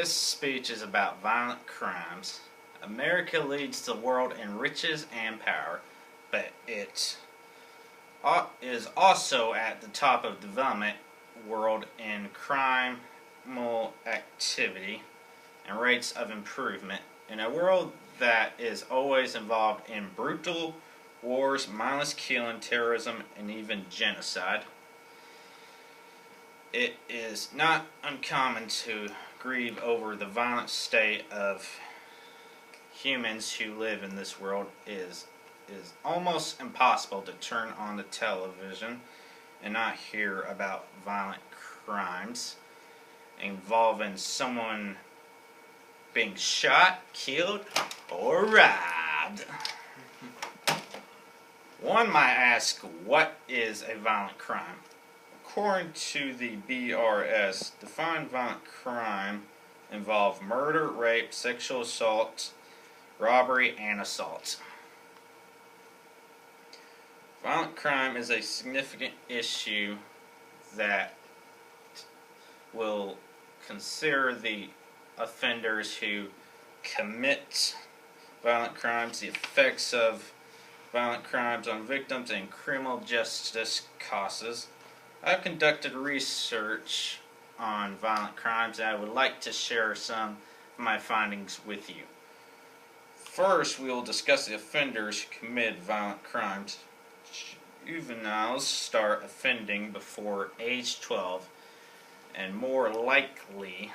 This speech is about violent crimes. America leads the world in riches and power, but it is also at the top of the development world in criminal activity and rates of improvement. In a world that is always involved in brutal wars, mindless killing, terrorism, and even genocide, it is not uncommon to grieve over the violent state of humans who live in this world. Is almost impossible to turn on the television and not hear about violent crimes involving someone being shot, killed, or robbed. One might ask, what is a violent crime? According to the BRS, defined violent crime involve murder, rape, sexual assault, robbery, and assault. Violent crime is a significant issue that will consider the offenders who commit violent crimes, the effects of violent crimes on victims, and criminal justice causes. I've conducted research on violent crimes, and I would like to share some of my findings with you. First, we will discuss the offenders who commit violent crimes. Juveniles start offending before age 12 and more likely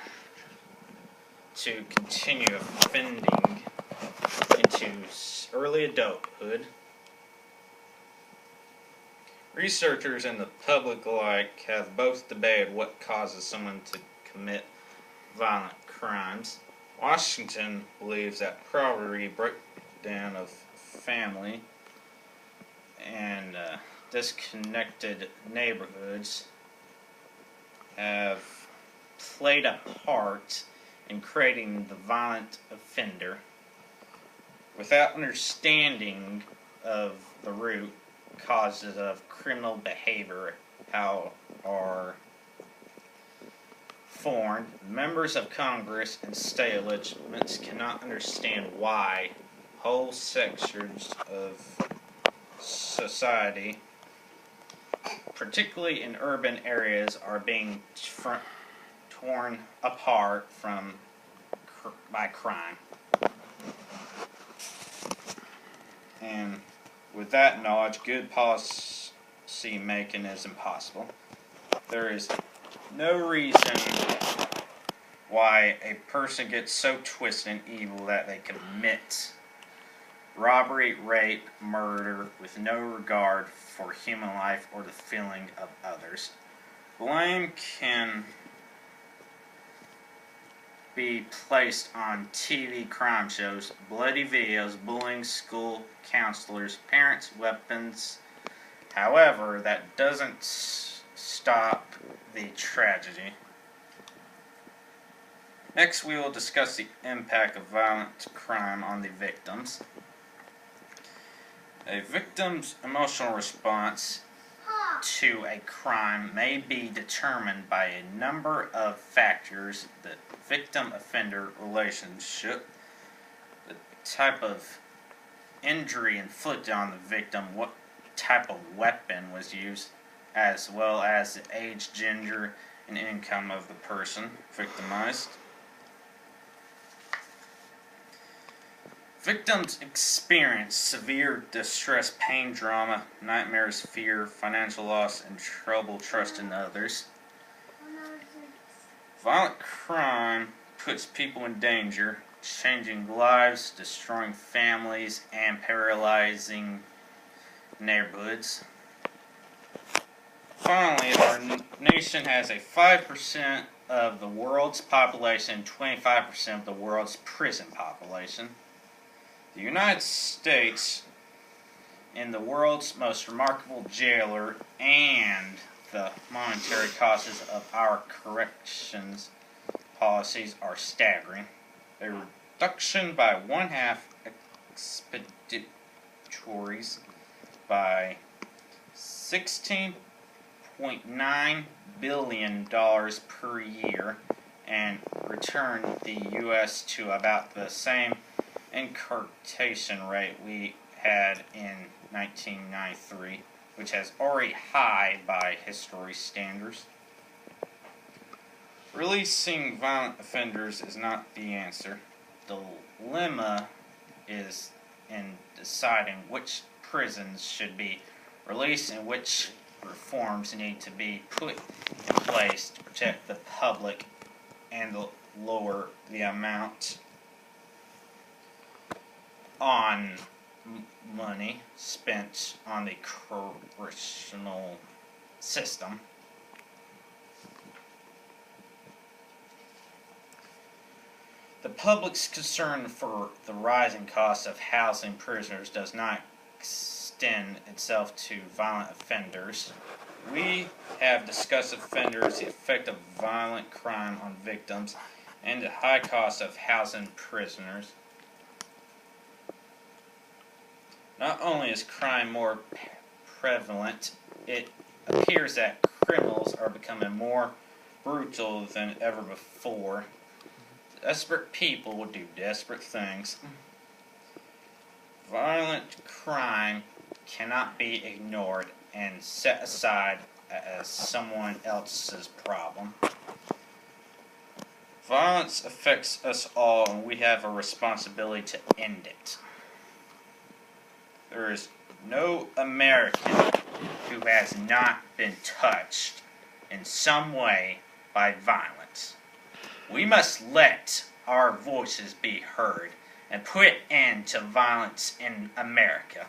to continue offending into early adulthood. Researchers and the public alike have both debated what causes someone to commit violent crimes. Washington believes that poverty, breakdown of family, and disconnected neighborhoods have played a part in creating the violent offender. Without understanding of the root causes of criminal behavior, how are formed, members of Congress and state legislatures cannot understand why whole sections of society, particularly in urban areas, are being torn apart by crime. And with that knowledge, good policy making is impossible. There is no reason why a person gets so twisted and evil that they commit robbery, rape, murder with no regard for human life or the feeling of others. Blame can be placed on TV crime shows, bloody videos, bullying, school counselors, parents, weapons. However, that doesn't stop the tragedy. Next, we will discuss the impact of violent crime on the victims. A victim's emotional response to a crime may be determined by a number of factors: the victim-offender relationship, the type of injury inflicted on the victim, what type of weapon was used, as well as the age, gender, and income of the person victimized. Victims experience severe distress, pain, drama, nightmares, fear, financial loss, and trouble trusting others. Violent crime puts people in danger, changing lives, destroying families, and paralyzing neighborhoods. Finally, our nation has a 5% of the world's population and 25% of the world's prison population. The United States in the world's most remarkable jailer, and the monetary costs of our corrections policies are staggering. A reduction by one-half expenditures by $16.9 billion per year and return the U.S. to about the same incarceration rate we had in 1993, which is already high by history standards. Releasing violent offenders is not the answer. The dilemma is in deciding which prisons should be released and which reforms need to be put in place to protect the public and lower the amount on money spent on the correctional system. The public's concern for the rising cost of housing prisoners does not extend itself to violent offenders. We have discussed offenders, the effect of violent crime on victims, and the high cost of housing prisoners. Not only is crime more prevalent, it appears that criminals are becoming more brutal than ever before. Desperate people will do desperate things. Violent crime cannot be ignored and set aside as someone else's problem. Violence affects us all, and we have a responsibility to end it. There is no American who has not been touched in some way by violence. We must let our voices be heard and put an end to violence in America.